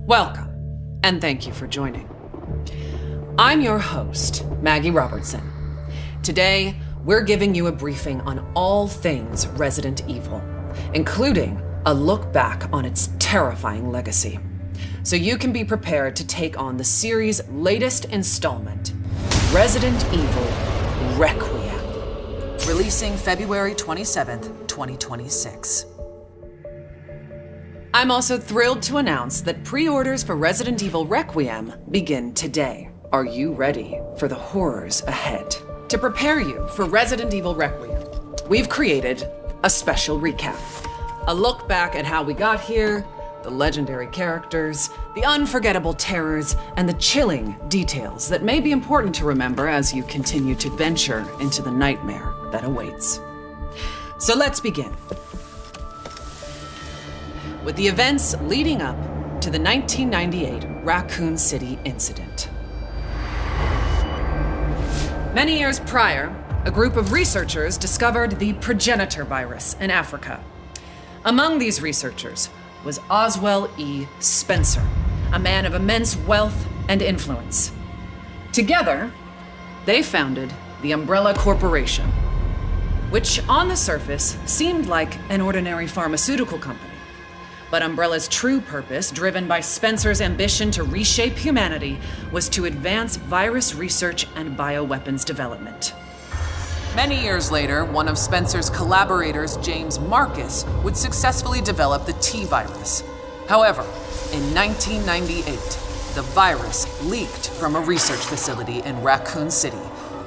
Welcome, and thank you for joining. I'm your host, Maggie Robertson. Today, we're giving you a briefing on all things Resident Evil, including a look back on its terrifying legacy, so you can be prepared to take on the series' latest installment, Resident Evil Requiem, releasing February 27th, 2026. I'm also thrilled to announce that pre-orders for Resident Evil Requiem begin today. Are you ready for the horrors ahead? To prepare you for Resident Evil Requiem, we've created a special recap. A look back at how we got here, the legendary characters, the unforgettable terrors, and the chilling details that may be important to remember as you continue to venture into the nightmare that awaits. So let's begin with the events leading up to the 1998 Raccoon City incident. Many years prior, a group of researchers discovered the progenitor virus in Africa. Among these researchers was Oswell E. Spencer, a man of immense wealth and influence. Together, they founded the Umbrella Corporation, which on the surface seemed like an ordinary pharmaceutical company. But Umbrella's true purpose, driven by Spencer's ambition to reshape humanity, was to advance virus research and bioweapons development. Many years later, one of Spencer's collaborators, James Marcus, would successfully develop the T-virus. However, in 1998, the virus leaked from a research facility in Raccoon City,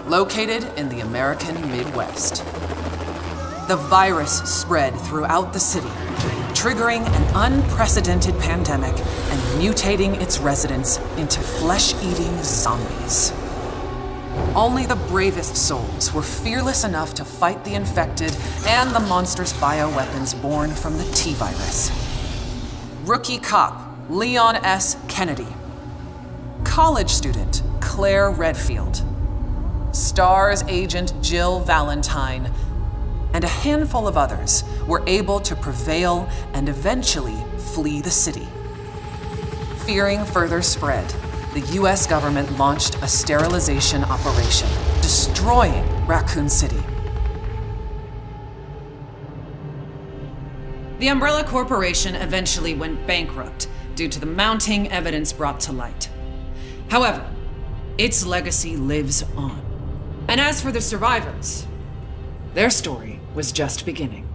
located in the American Midwest. The virus spread throughout the city, triggering an unprecedented pandemic and mutating its residents into flesh-eating zombies. Only the bravest souls were fearless enough to fight the infected and the monstrous bioweapons born from the T-virus. Rookie cop Leon S. Kennedy, college student Claire Redfield, STARS agent Jill Valentine, and a handful of others were able to prevail and eventually flee the city. Fearing further spread, the US government launched a sterilization operation, destroying Raccoon City. The Umbrella Corporation eventually went bankrupt due to the mounting evidence brought to light. However, its legacy lives on. And as for the survivors, their story was just beginning.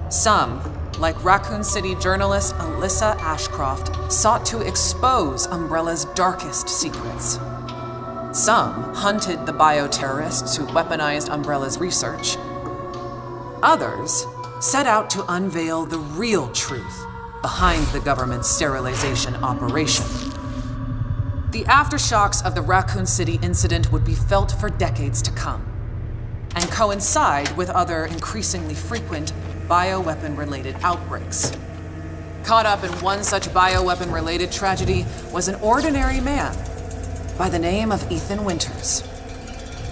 Some, like Raccoon City journalist Alyssa Ashcroft, sought to expose Umbrella's darkest secrets. Some hunted the bioterrorists who weaponized Umbrella's research. Others set out to unveil the real truth behind the government's sterilization operation. The aftershocks of the Raccoon City incident would be felt for decades to come, and coincide with other increasingly frequent bioweapon-related outbreaks. Caught up in one such bioweapon-related tragedy was an ordinary man by the name of Ethan Winters.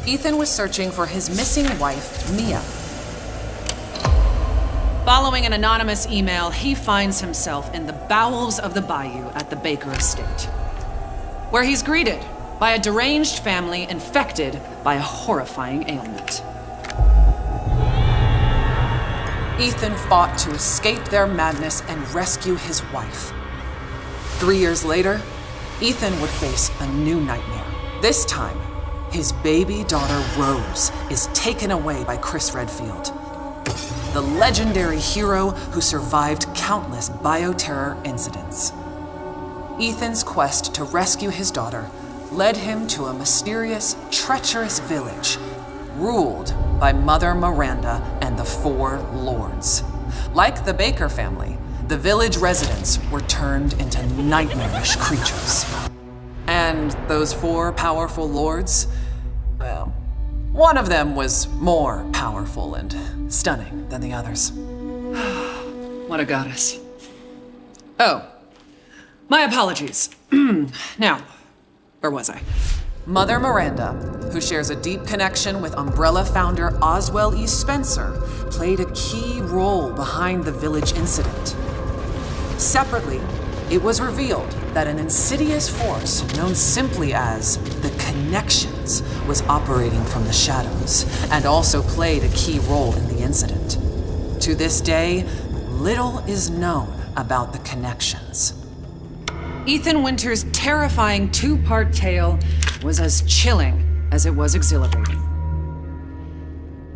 Ethan was searching for his missing wife, Mia. Following an anonymous email, he finds himself in the bowels of the bayou at the Baker estate, where he's greeted by a deranged family infected by a horrifying ailment. Ethan fought to escape their madness and rescue his wife. 3 years later, Ethan would face a new nightmare. This time, his baby daughter Rose is taken away by Chris Redfield, the legendary hero who survived countless bioterror incidents. Ethan's quest to rescue his daughter led him to a mysterious, treacherous village ruled by Mother Miranda and the Four Lords. Like the Baker family, the village residents were turned into nightmarish creatures. And those four powerful lords, well, one of them was more powerful and stunning than the others. What a goddess. Oh, my apologies. Now, where was I? Mother Miranda, who shares a deep connection with Umbrella founder Oswell E. Spencer, played a key role behind the village incident. Separately, it was revealed that an insidious force known simply as the Connections was operating from the shadows and also played a key role in the incident. To this day, little is known about the Connections. Ethan Winter's terrifying two-part tale was as chilling as it was exhilarating.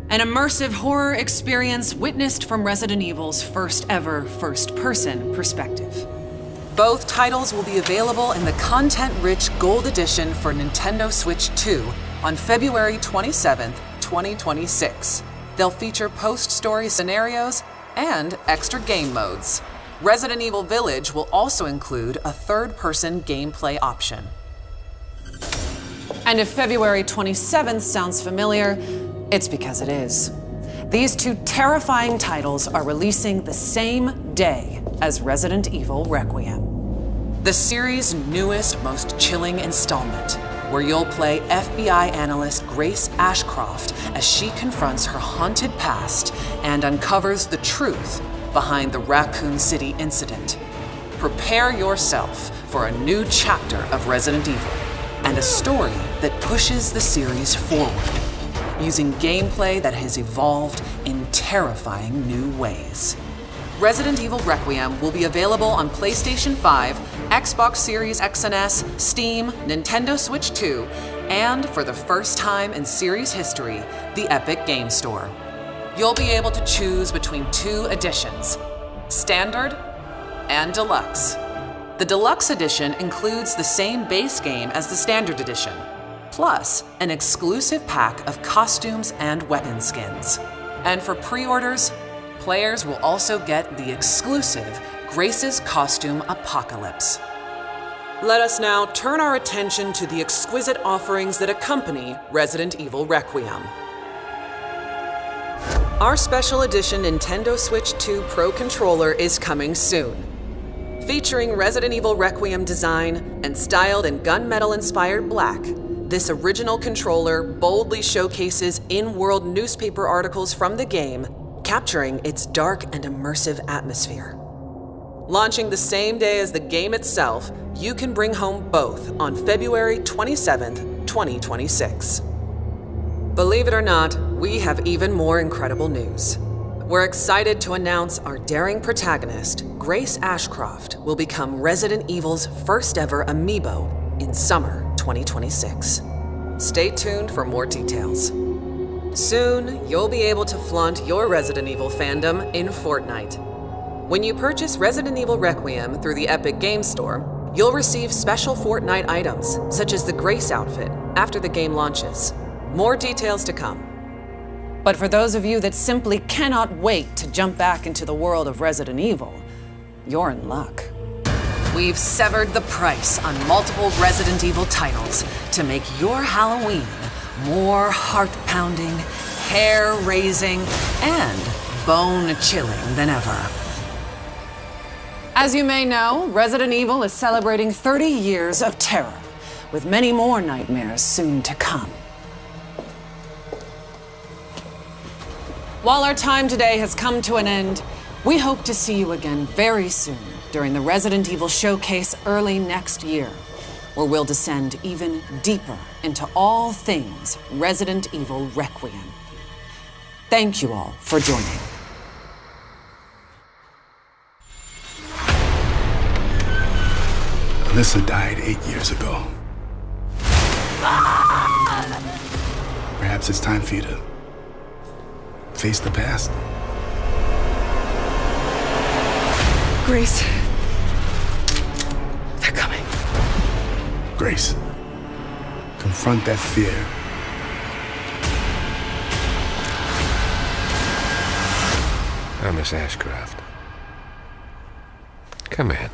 An immersive horror experience witnessed from Resident Evil's first ever first-person perspective. Both titles will be available in the content-rich Gold Edition for Nintendo Switch 2 on February 27th, 2026. They'll feature post-story scenarios and extra game modes. Resident Evil Village will also include a third-person gameplay option. And if February 27th sounds familiar, it's because it is. These two terrifying titles are releasing the same day as Resident Evil Requiem. The series' newest, most chilling installment, where you'll play FBI analyst Grace Ashcroft as she confronts her haunted past and uncovers the truth behind the Raccoon City incident. Prepare yourself for a new chapter of Resident Evil and a story that pushes the series forward, using gameplay that has evolved in terrifying new ways. Resident Evil Requiem will be available on PlayStation 5, Xbox Series X and S, Steam, Nintendo Switch 2, and for the first time in series history, the Epic Game Store. You'll be able to choose between two editions, Standard and Deluxe. The Deluxe Edition includes the same base game as the Standard Edition, plus an exclusive pack of costumes and weapon skins. And for pre-orders, players will also get the exclusive Grace's Costume Apocalypse. Let us now turn our attention to the exquisite offerings that accompany Resident Evil Requiem. Our special edition Nintendo Switch 2 Pro controller is coming soon. Featuring Resident Evil Requiem design and styled in gunmetal-inspired black, this original controller boldly showcases in-world newspaper articles from the game, capturing its dark and immersive atmosphere. Launching the same day as the game itself, you can bring home both on February 27th, 2026. Believe it or not, we have even more incredible news. We're excited to announce our daring protagonist, Grace Ashcroft, will become Resident Evil's first ever amiibo in summer 2026. Stay tuned for more details. Soon, you'll be able to flaunt your Resident Evil fandom in Fortnite. When you purchase Resident Evil Requiem through the Epic Game Store, you'll receive special Fortnite items, such as the Grace outfit, after the game launches. More details to come. But for those of you that simply cannot wait to jump back into the world of Resident Evil, you're in luck. We've severed the price on multiple Resident Evil titles to make your Halloween more heart-pounding, hair-raising, and bone-chilling than ever. As you may know, Resident Evil is celebrating 30 years of terror, with many more nightmares soon to come. While our time today has come to an end, we hope to see you again very soon during the Resident Evil Showcase early next year, where we'll descend even deeper into all things Resident Evil Requiem. Thank you all for joining. Alyssa died 8 years ago. Perhaps it's time for you to face the past. Grace. They're coming. Grace, confront that fear. Miss Ashcroft. Come in.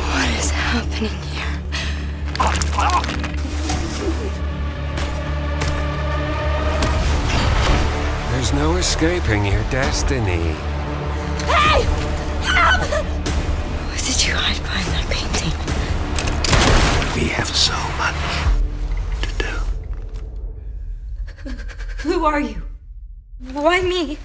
What is happening here? There's no escaping your destiny. Hey! Help! What did you hide behind that painting? We have so much to do. Who are you? Why me?